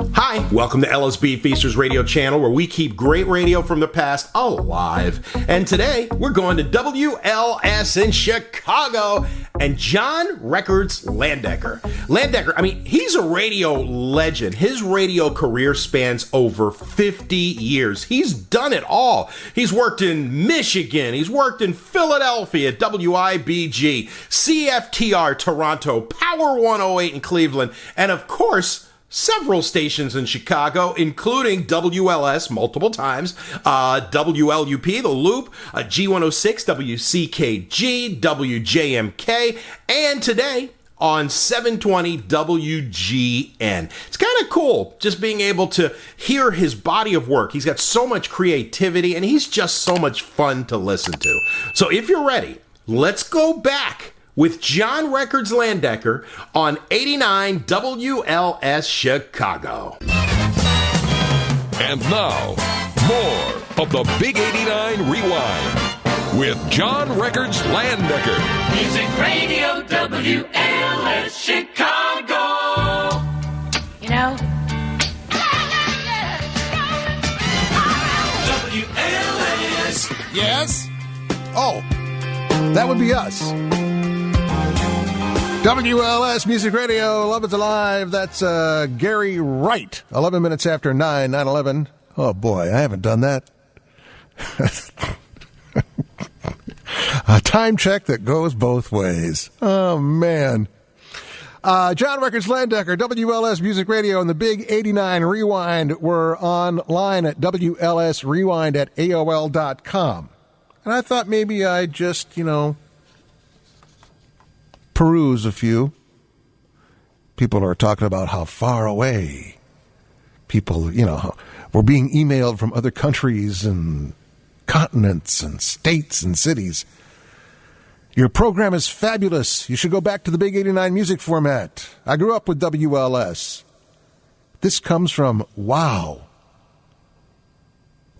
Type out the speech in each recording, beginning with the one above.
Hi, welcome to LSB Feasters Radio Channel, where we keep great radio from the past alive. And today, we're going to WLS in Chicago and John Records Landecker. Landecker, I mean, he's a radio legend. His radio career spans over 50 years. He's done it all. He's worked in Michigan. He's worked in Philadelphia, WIBG, CFTR, Toronto, Power 108 in Cleveland, and of course, several stations in Chicago, including WLS multiple times, WLUP, the Loop, G106, WCKG, WJMK, and today on 720 WGN. It's kind of cool just being able to hear his body of work. He's got so much creativity, and he's just so much fun to listen to. So if you're ready, let's go back with John Records Landecker on 89 WLS Chicago. And now, more of the Big 89 Rewind with John Records Landecker. Music Radio WLS Chicago. You know? WLS. Yes? Oh, that would be us. WLS Music Radio, Love Is Alive. That's Gary Wright. 11 minutes after 9/11. Oh, boy, I haven't done that. A time check that goes both ways. Oh, man. John Records Landecker, WLS Music Radio, and the Big 89 Rewind were online at WLSRewind@AOL.com. And I thought maybe I'd just, peruse a few. People are talking about how far away people, we're being emailed from other countries and continents and states and cities. Your program is fabulous. You should go back to the Big 89 music format. I grew up with WLS. This comes from, wow,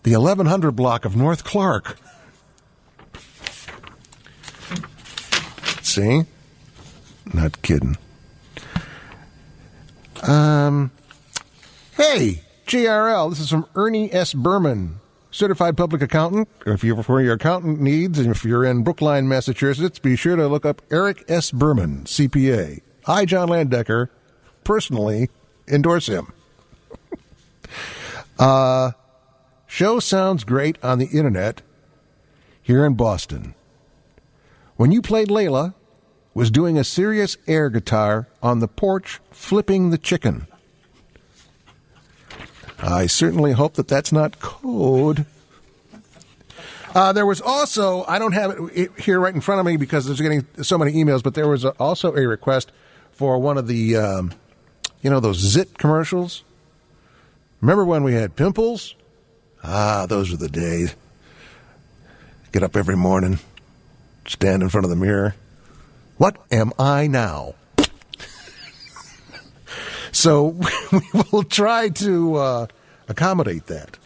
the 1100 block of North Clark. See? Not kidding. Hey, JRL, this is from Ernie S. Berman, certified public accountant. If you're for your accountant needs, and if you're in Brookline, Massachusetts, be sure to look up Eric S. Berman, CPA. I, John Landecker, personally endorse him. Show sounds great on the internet here in Boston. When you played Layla, was doing a serious air guitar on the porch flipping the chicken. I certainly hope that that's not code. There was also, I don't have it here right in front of me because there's getting so many emails, but there was also a request for one of the, those Zit commercials. Remember when we had pimples? Those were the days. Get up every morning, stand in front of the mirror. What am I now? So we will try to accommodate that.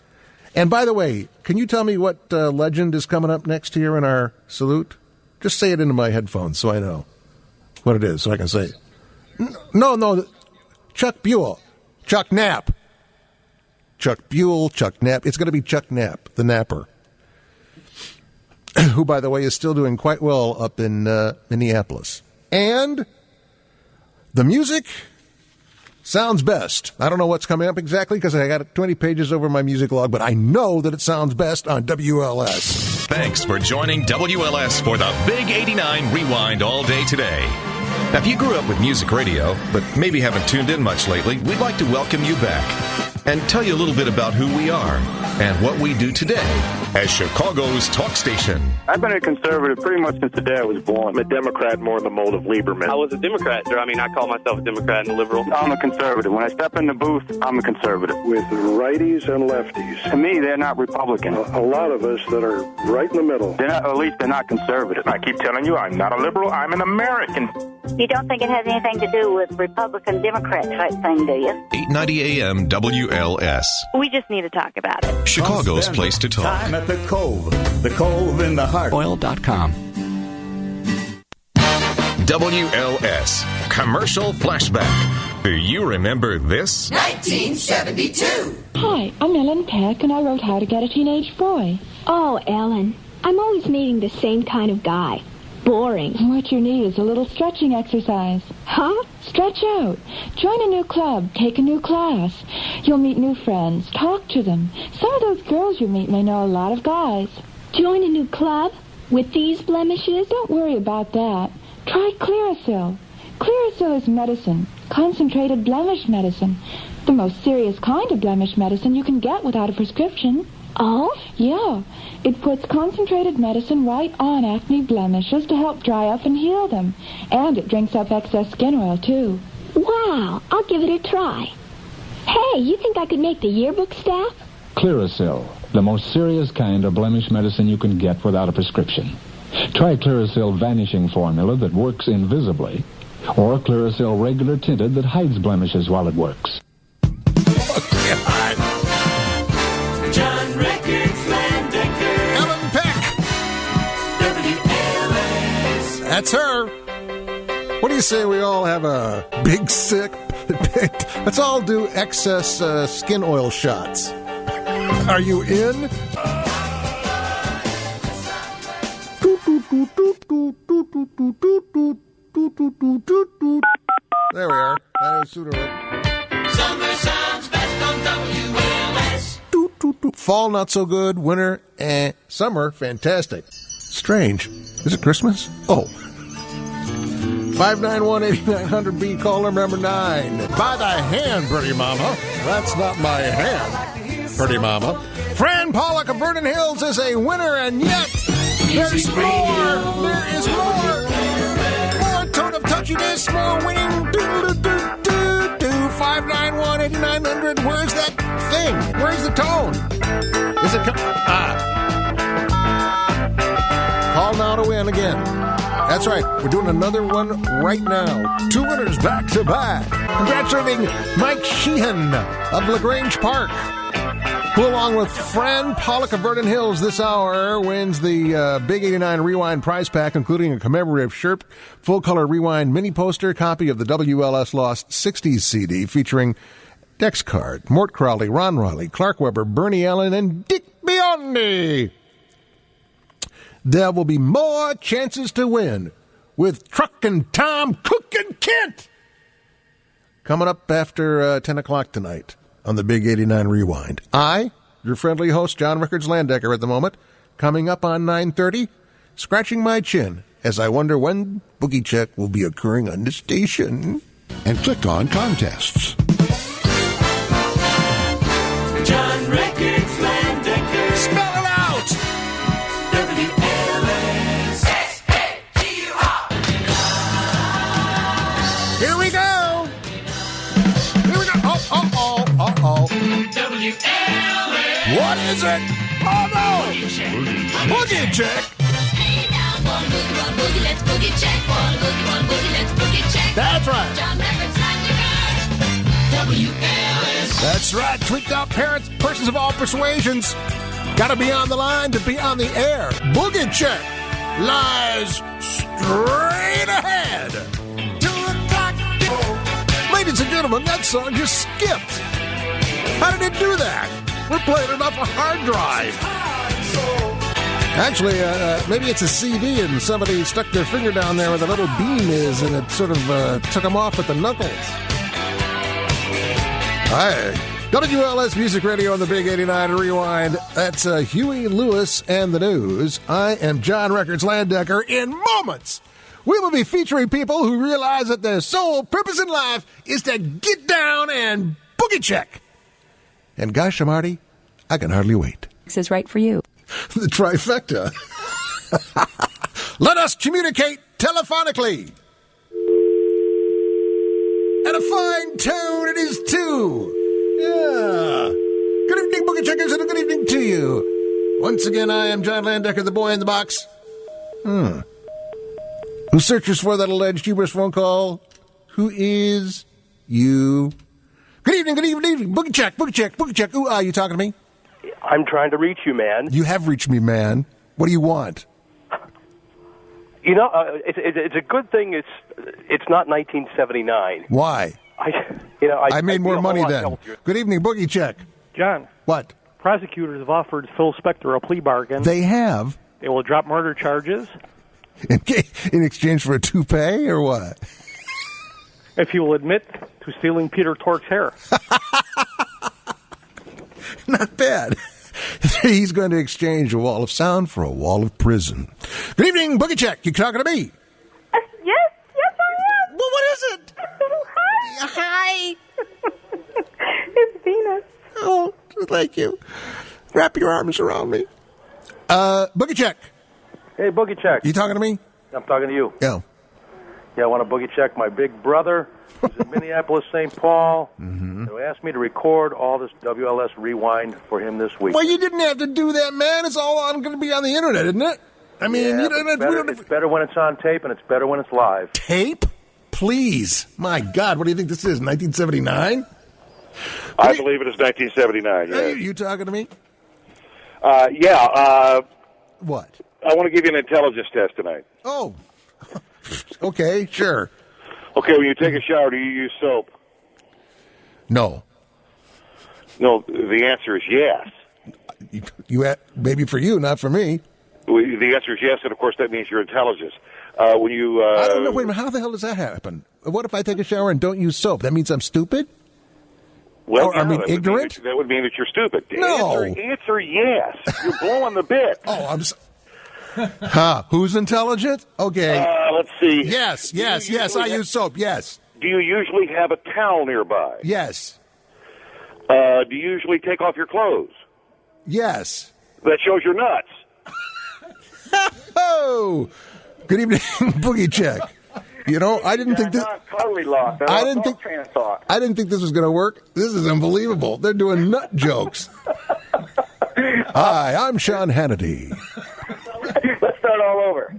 And by the way, can you tell me what legend is coming up next here in our salute? Just say it into my headphones so I know what it is, so I can say it. No, Chuck Buell, Chuck Knapp. Chuck Buell, Chuck Knapp. It's going to be Chuck Knapp, the Napper, who, by the way, is still doing quite well up in Minneapolis. And the music sounds best. I don't know what's coming up exactly because I got 20 pages over my music log, but I know that it sounds best on WLS. Thanks for joining WLS for the Big 89 Rewind all day today. Now, if you grew up with music radio, but maybe haven't tuned in much lately, we'd like to welcome you back and tell you a little bit about who we are and what we do today as Chicago's talk station. I've been a conservative pretty much since the day I was born. I'm a Democrat more in the mold of Lieberman. I was a Democrat. I call myself a Democrat and a liberal. I'm a conservative. When I step in the booth, I'm a conservative. With righties and lefties. To me, they're not Republican. A lot of us that are right in the middle. They're not, or at least they're not conservative. I keep telling you, I'm not a liberal. I'm an American. You don't think it has anything to do with Republican-Democrat type thing, do you? 890 AM WLS. We just need to talk about it. Chicago's place to talk. Time at the Cove in the heart. Oil.com. WLS Commercial Flashback. Do you remember this? 1972. Hi, I'm Ellen Peck, and I wrote How to Get a Teenage Boy. Oh, Ellen, I'm always meeting the same kind of guy. Boring. What you need is a little stretching exercise. Huh? Stretch out. Join a new club. Take a new class. You'll meet new friends. Talk to them. Some of those girls you meet may know a lot of guys. Join a new club? With these blemishes? Don't worry about that. Try Clearasil. Clearasil is medicine. Concentrated blemish medicine. The most serious kind of blemish medicine you can get without a prescription. Oh? Yeah. It puts concentrated medicine right on acne blemishes to help dry up and heal them. And it drinks up excess skin oil, too. Wow, I'll give it a try. Hey, you think I could make the yearbook staff? Clearasil, the most serious kind of blemish medicine you can get without a prescription. Try Clearasil Vanishing Formula that works invisibly, or Clearasil Regular Tinted that hides blemishes while it works. John Records Landecker. Ellen Peck. WLS. That's her. What do you say we all have a big sick? Let's all do excess skin oil shots. Are you in? There we are. That is sooner. Summer sounds best on WLS. Fall, not so good. Winter, Summer, fantastic. Strange. Is it Christmas? Oh. 591-8900B, caller number 9. By the hand, pretty mama. That's not my hand, pretty mama. Fran Pollock of Vernon Hills is a winner, and yet there's more. There is more. More tone of touchiness, more winning. 591-8900. Where's that thing? Where's the tone? Is it Call now to win again. That's right. We're doing another one right now. 2 winners back to back. Congratulating Mike Sheehan of LaGrange Park, who, along with Fran Pollock of Vernon Hills this hour, wins the Big 89 Rewind prize pack, including a commemorative shirt, full-color Rewind mini poster, copy of the WLS Lost 60s CD featuring Dex Card, Mort Crowley, Ron Riley, Clark Webber, Bernie Allen, and Dick Biondi. There will be more chances to win with Truck and Tom, Cook and Kent coming up after 10 o'clock tonight on the Big 89 Rewind. I, your friendly host, John Records Landecker, at the moment, coming up on 9:30, scratching my chin as I wonder when Boogie Check will be occurring on the station. And click on Contests. John Records Landecker. Spell it out! WLS. S-A-T-U-R. Here we go! Here we go! Uh-oh. WLS. What is it? Oh, no! Boogie Check. Boogie Check! Hey now, one boogie, let's boogie check. One boogie, let's boogie check. That's right. John Records Landecker. WLS. That's right. Tweaked out parents, persons of all persuasions. Gotta be on the line to be on the air. Boogie Check lies straight ahead. 2 o'clock. Ladies and gentlemen, that song just skipped. How did it do that? We're playing it off a hard drive. Actually, maybe it's a CD and somebody stuck their finger down there where the little beam is and it sort of took them off with the knuckles. Hi. WLS Music Radio on the Big 89 Rewind. That's Huey Lewis and the News. I am John Records Landecker. In moments, we will be featuring people who realize that their sole purpose in life is to get down and boogie check. And gosh, Marty, I can hardly wait. This is right for you. The trifecta. Let us communicate telephonically. At a fine tone it is too. Yeah. Good evening, Boogie Checkers, and a good evening to you. Once again, I am John Landecker, the boy in the box. Who searches for that alleged hubris phone call? Who is you? Good evening, Boogie Check. Ooh, you talking to me? I'm trying to reach you, man. You have reached me, man. What do you want? You know, it's a good thing it's not 1979. Why? I made more money then. Good evening, Boogie Check. John. What? Prosecutors have offered Phil Spector a plea bargain. They have? They will drop murder charges. In exchange for a toupee or what? If he will admit to stealing Peter Tork's hair. Not bad. He's going to exchange a wall of sound for a wall of prison. Good evening, Boogie Check. You talking to me? Yes, I am. Well, what is it? Hi. It's Venus. Oh, thank you. Wrap your arms around me. Boogie Check. Hey, Boogie Check. You talking to me? I'm talking to you. Yeah. Yeah, I want to Boogie Check my big brother, who's in Minneapolis, St. Paul, who asked me to record all this WLS rewind for him this week. Well, you didn't have to do that, man. It's all going to be on the internet, isn't it? I mean, yeah, it's better when it's on tape, and it's better when it's live. Tape? Please. My God, what do you think this is, 1979? I believe it is 1979, yeah. You talking to me? What? I want to give you an intelligence test tonight. Oh. Okay, sure. Okay, when you take a shower, do you use soap? No. No, the answer is yes. Maybe for you, not for me. The answer is yes, and of course that means you're intelligent. When you I don't know. Wait a minute. How the hell does that happen? What if I take a shower and don't use soap? That means I'm stupid? Well, I mean, ignorant? That would mean that you're stupid. No. Answer yes. You're blowing the bit. Oh, I'm who's intelligent? Okay. Let's see. Yes. I use soap. Yes. Do you usually have a towel nearby? Yes. Do you usually take off your clothes? Yes. That shows your nuts. Oh, good evening, Boogie Check. You know, I didn't think this. Totally lost. I didn't think this was going to work. This is unbelievable. They're doing nut jokes. Hi, I'm Sean Hannity. Let's start all over.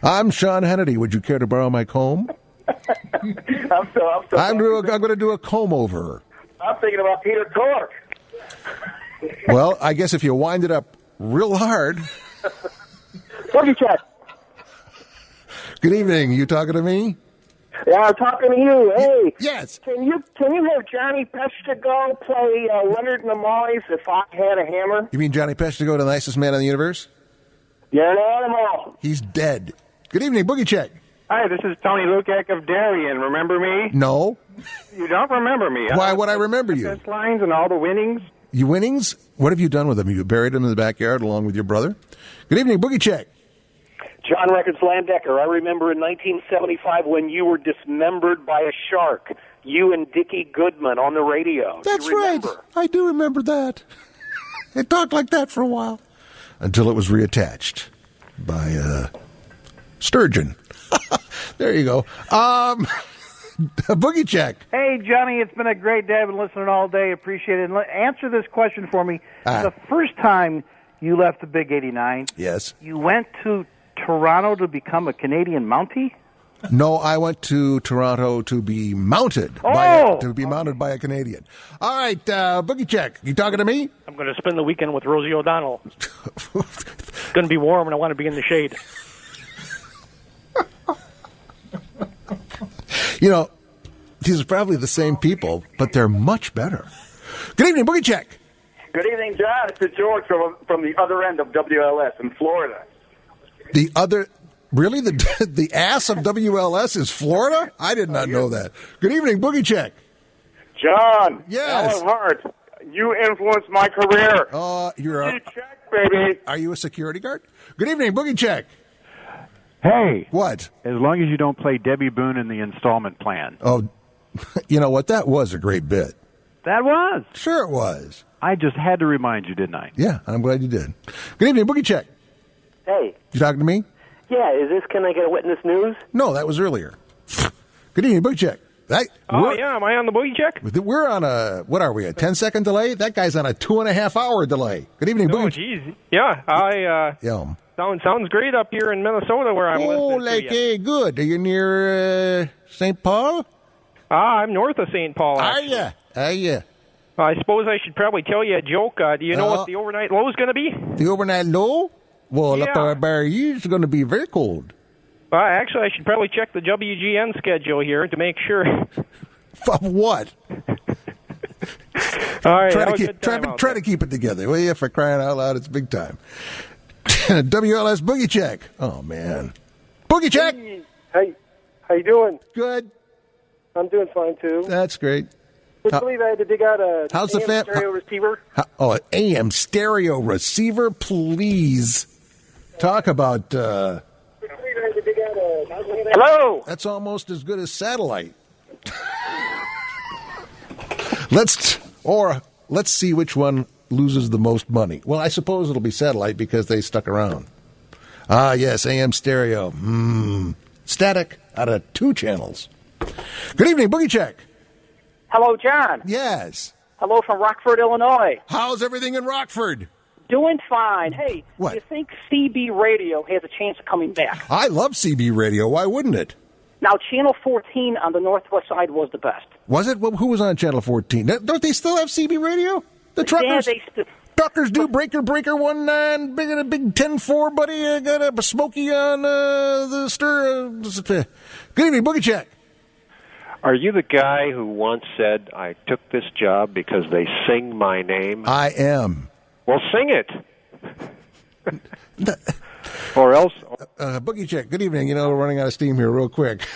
I'm Sean Hannity. Would you care to borrow my comb? I'm going to do a comb over. I'm thinking about Peter Tork. Well, I guess if you wind it up real hard. Boogie Check. Good evening. You talking to me? Yeah, I'm talking to you. Hey. Yes. Can you have Johnny Peshtigo play Leonard and the Mollies if I had a hammer? You mean Johnny Peshtigo, the nicest man in the universe? You're an animal. He's dead. Good evening, Boogie Check. Hi, this is Tony Lukac of Darien. Remember me? No. You don't remember me. Why would I remember you? Defense lines and all the winnings. You winnings? What have you done with them? You buried them in the backyard along with your brother? Good evening, Boogie Check. John Records Landecker. I remember in 1975 when you were dismembered by a shark. You and Dickie Goodman on the radio. That's right. I do remember that. It talked like that for a while. Until it was reattached by sturgeon. There you go. Boogie Check. Hey, Johnny, it's been a great day. I've been listening all day. Appreciate it. And answer this question for me. The first time you left the Big 89, yes, you went to Toronto to become a Canadian Mountie? No, I went to Toronto to be mounted. By a Canadian. All right, Boogie Check. You talking to me? I'm going to spend the weekend with Rosie O'Donnell. It's going to be warm, and I want to be in the shade. You know, these are probably the same people, but they're much better. Good evening, Boogie Check. Good evening, John. It's George from the other end of WLS in Florida. Really? The ass of WLS is Florida? I did not know that. Good evening, Boogie Check. John. Yes. Alan Hart. You influenced my career. You're a check, baby. Are you a security guard? Good evening, Boogie Check. Hey. What? As long as you don't play Debbie Boone in the installment plan. Oh, you know what? That was a great bit. That was. Sure it was. I just had to remind you, didn't I? Yeah, I'm glad you did. Good evening, Boogie Check. Hey. You talking to me? Yeah, is this Can I Get a Witness News? No, that was earlier. Good evening, Boogie Check. Am I on the Boogie Check? We're on a 10-second delay? That guy's on a 2.5-hour delay. Good evening, Boogie. Oh, geez. Yeah, sounds great up here in Minnesota where I'm listening to you. Good. Are you near St. Paul? I'm north of St. Paul, actually. Are you? I suppose I should probably tell you a joke. Do you know what the overnight low is going to be? The overnight low? Well, up there it's going to be very cold. Actually, I should probably check the WGN schedule here to make sure. Of what? All right, try to keep it together. Will you? For crying out loud, it's big time. WLS Boogie Check. Oh, man. Boogie Check. Hey, how you doing? Good. I'm doing fine, too. That's great. Would you believe I had to dig out a how's the AM stereo receiver? An AM stereo receiver, please. Talk about... Hello? That's almost as good as satellite. Let's see which one loses the most money. Well, I suppose it'll be satellite because they stuck around. Ah, yes, AM stereo. Static out of 2 channels. Good evening, Boogie Check. Hello, John. Yes. Hello from Rockford, Illinois. How's everything in Rockford? Doing fine. Hey, what? Do you think CB radio has a chance of coming back? I love CB radio. Why wouldn't it? Now, Channel 14 on the northwest side was the best. Was it? Well, who was on Channel 14? Don't they still have CB radio? The truckers? Yeah, truckers do breaker 19, big 10-4, buddy. Got a smoky on the stir. Good evening, Boogie Check. Are you the guy who once said, I took this job because they sing my name? I am. Well, sing it. Or else... Boogie Check, good evening. You know, we're running out of steam here real quick.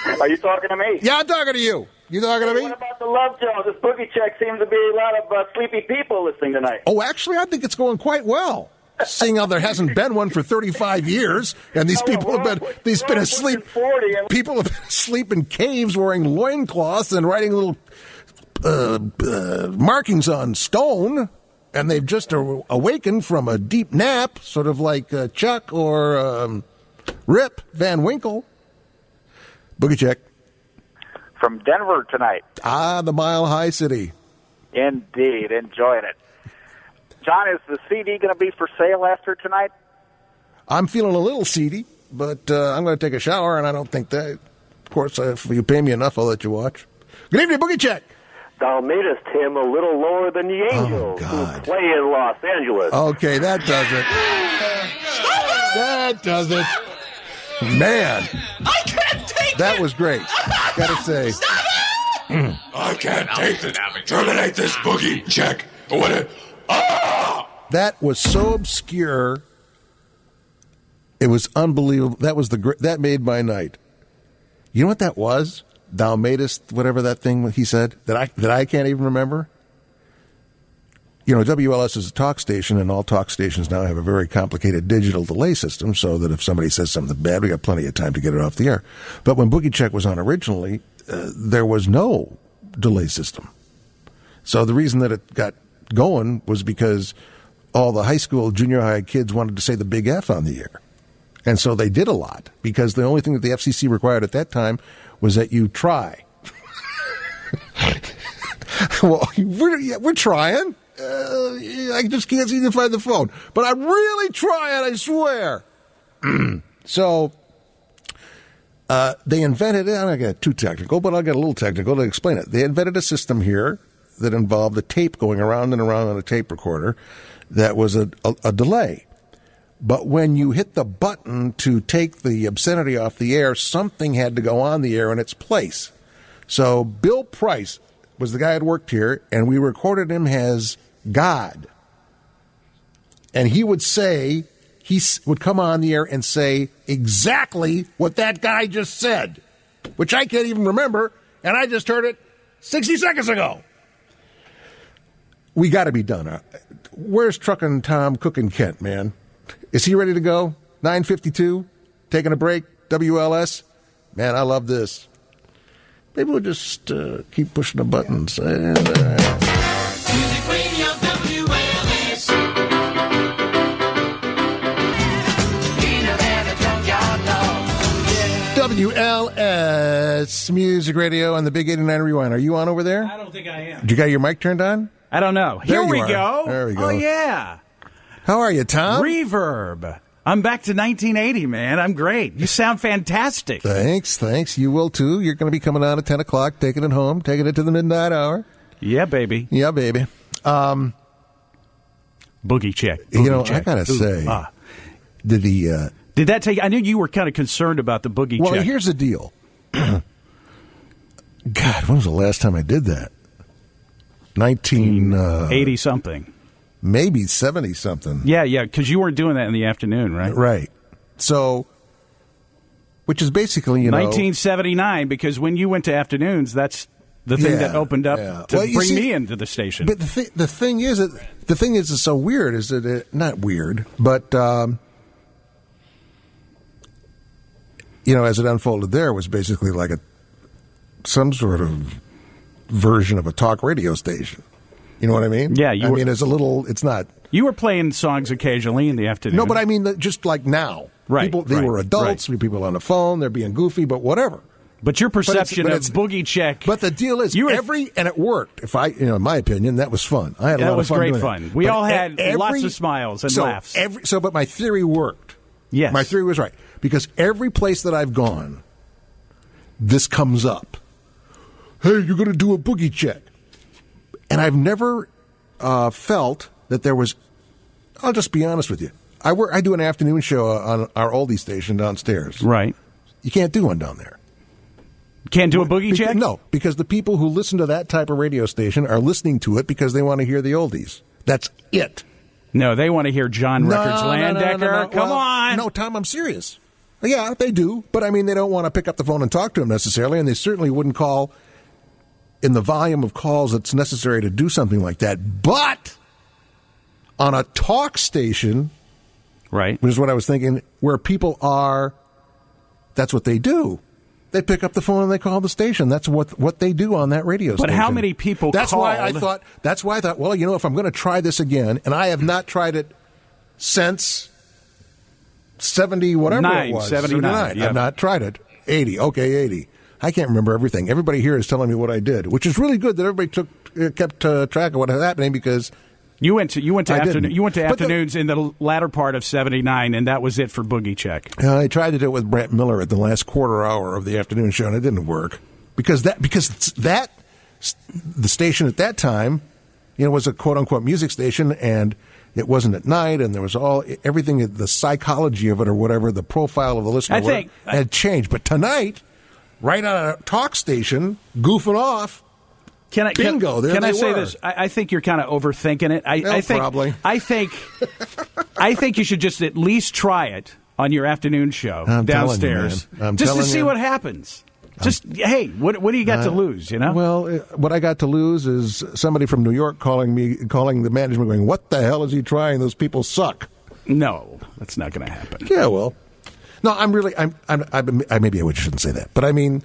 Are you talking to me? Yeah, I'm talking to you. You talking to me? What about the Love Jones? This Boogie Check seems to be a lot of sleepy people listening tonight. Oh, actually, I think it's going quite well. Seeing how there hasn't been one for 35 years, and these people have been asleep. People have been asleep in caves wearing loincloths and writing little markings on stone, and they've just awakened from a deep nap, sort of like Chuck or Rip Van Winkle. Boogie Check. From Denver tonight. Ah, the Mile High City. Indeed. Enjoying it. John, is the CD going to be for sale after tonight? I'm feeling a little seedy, but I'm going to take a shower, and I don't think that. Of course, if you pay me enough, I'll let you watch. Good evening, Boogie Check. Thou madest him a little lower than the angels who play in Los Angeles. Okay, that does it. That does it. Man. I can't take that was great. Gotta say. I can't take it. Terminate this Boogie Check. What? That was so obscure. It was unbelievable. That made my night. You know what that was? Thou madest whatever that thing he said that I can't even remember. You know, WLS is a talk station, and all talk stations now have a very complicated digital delay system, so that if somebody says something bad, we got plenty of time to get it off the air. But when Boogie Check was on originally, there was no delay system. So the reason that it got going was because all the high school, junior high kids wanted to say the big F on the air. And so they did a lot, because the only thing that the FCC required at that time was that you try. Well, we're trying. I just can't seem to find the phone. But I'm really trying, I swear. So they invented it. I'm not going to get too technical, but I'll get a little technical to explain it. They invented a system here that involved a tape going around and around on a tape recorder that was a delay. But when you hit the button to take the obscenity off the air, something had to go on the air in its place. So Bill Price was the guy that worked here, and we recorded him as God. And he would come on the air and say exactly what that guy just said, which I can't even remember, and I just heard it 60 seconds ago. We got to be done. Where's Truckin' Tom Cookin' Kent, man? Is he ready to go? 9:52, taking a break, WLS. Man, I love this. Maybe we'll just keep pushing the buttons. Music Radio WLS. WLS Music Radio on the Big 89 Rewind. Are you on over there? I don't think I am. Did you got your mic turned on? I don't know. Here we go. There we go. Oh, yeah. How are you, Tom? Reverb. I'm back to 1980, man. I'm great. You sound fantastic. Thanks. You will, too. You're going to be coming on at 10 o'clock, taking it home, taking it to the midnight hour. Yeah, baby. Boogie Check. I got to say, did that take... I knew you were kind of concerned about the Boogie Check. Well, here's the deal. God, when was the last time I did that? 80-something. Maybe 70-something. Yeah, because you weren't doing that in the afternoon, right? Right. So, which is basically, 1979, because when you went to afternoons, that's the thing that opened up to bring me into the station. But the thing is, it's so weird, is that not weird, but, as it unfolded there, was basically like some sort of version of a talk radio station. You know what I mean? Yeah. It's not. You were playing songs occasionally in the afternoon. No, but I mean, just like now. Right. They were adults, people on the phone, they're being goofy, but whatever. But your perception of Boogie Check. But the deal is, and it worked. In my opinion, that was fun. I had a lot of fun. That was great fun. We all had lots of smiles and laughs. But my theory worked. Yes. My theory was right. Because every place that I've gone, this comes up. Hey, you're going to do a Boogie Check. And I've never felt that there was, I'll just be honest with you. I do an afternoon show on our oldie station downstairs. Right. You can't do one down there. Can't do a Boogie Check? No, because the people who listen to that type of radio station are listening to it because they want to hear the oldies. That's it. No, they want to hear John Records Landecker. No. Come on. No, Tom, I'm serious. Yeah, they do. But, they don't want to pick up the phone and talk to him necessarily, and they certainly wouldn't call in the volume of calls that's necessary to do something like that. But on a talk station, right, which is what I was thinking, where people are, that's what they do. They pick up the phone and they call the station. That's what they do on that radio station. But how many people That's called? why I thought, well, if I'm going to try this again, and I have not tried it since 70, whatever it was. 79. Yep. I've not tried it. 80. Okay, 80. I can't remember everything. Everybody here is telling me what I did, which is really good that everybody kept track of what was happening, because you went to afternoons in the latter part of 79, and that was it for Boogie Check. I tried to do it with Brent Miller at the last quarter hour of the afternoon show, and it didn't work because the station at that time, was a quote unquote music station, and it wasn't at night, and there was everything, the psychology of it or whatever, the profile of the listener had changed. But tonight, right on a talk station, goofing off. Bingo! Can I say this? I think you're kind of overthinking it. I think probably. I think you should just at least try it on your afternoon show downstairs, just to see what happens. Hey, what do you got to lose? Well, what I got to lose is somebody from New York calling the management, going, "What the hell is he trying? Those people suck." No, that's not going to happen. Yeah, well, no, maybe I shouldn't say that, but I mean.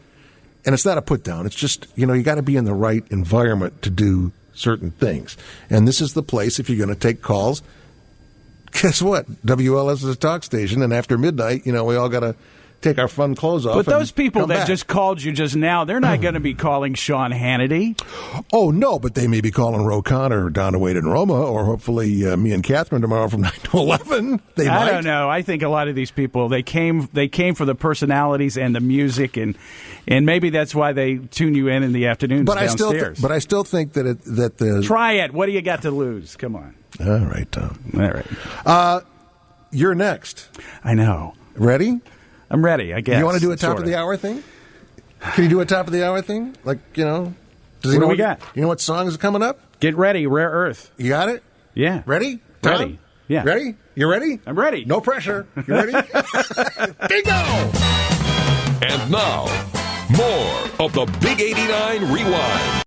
And it's not a put down. It's just, you got to be in the right environment to do certain things. And this is the place, if you're going to take calls. Guess what? WLS is a talk station, and after midnight, we all got to take our fun clothes off. But those people that just called you just now, they're not going to be calling Sean Hannity. Oh, no, but they may be calling Ro Connor down to Wade and Roma, or hopefully me and Catherine tomorrow from 9 to 11. I don't know. I think a lot of these people, they came for the personalities and the music, and maybe that's why they tune you in the afternoons downstairs. But I still think that Try it. What do you got to lose? Come on. All right, Tom. All right. You're next. I know. Ready? I'm ready, I guess. You want to do a top of the hour thing? Can you do a top of the hour thing? Like, does he know what we got? You know what songs are coming up? Get ready, Rare Earth. You got it? Yeah. Ready? Tom? Ready. Yeah. Ready? You ready? I'm ready. No pressure. You ready? Bingo! And now, more of the Big 89 Rewind.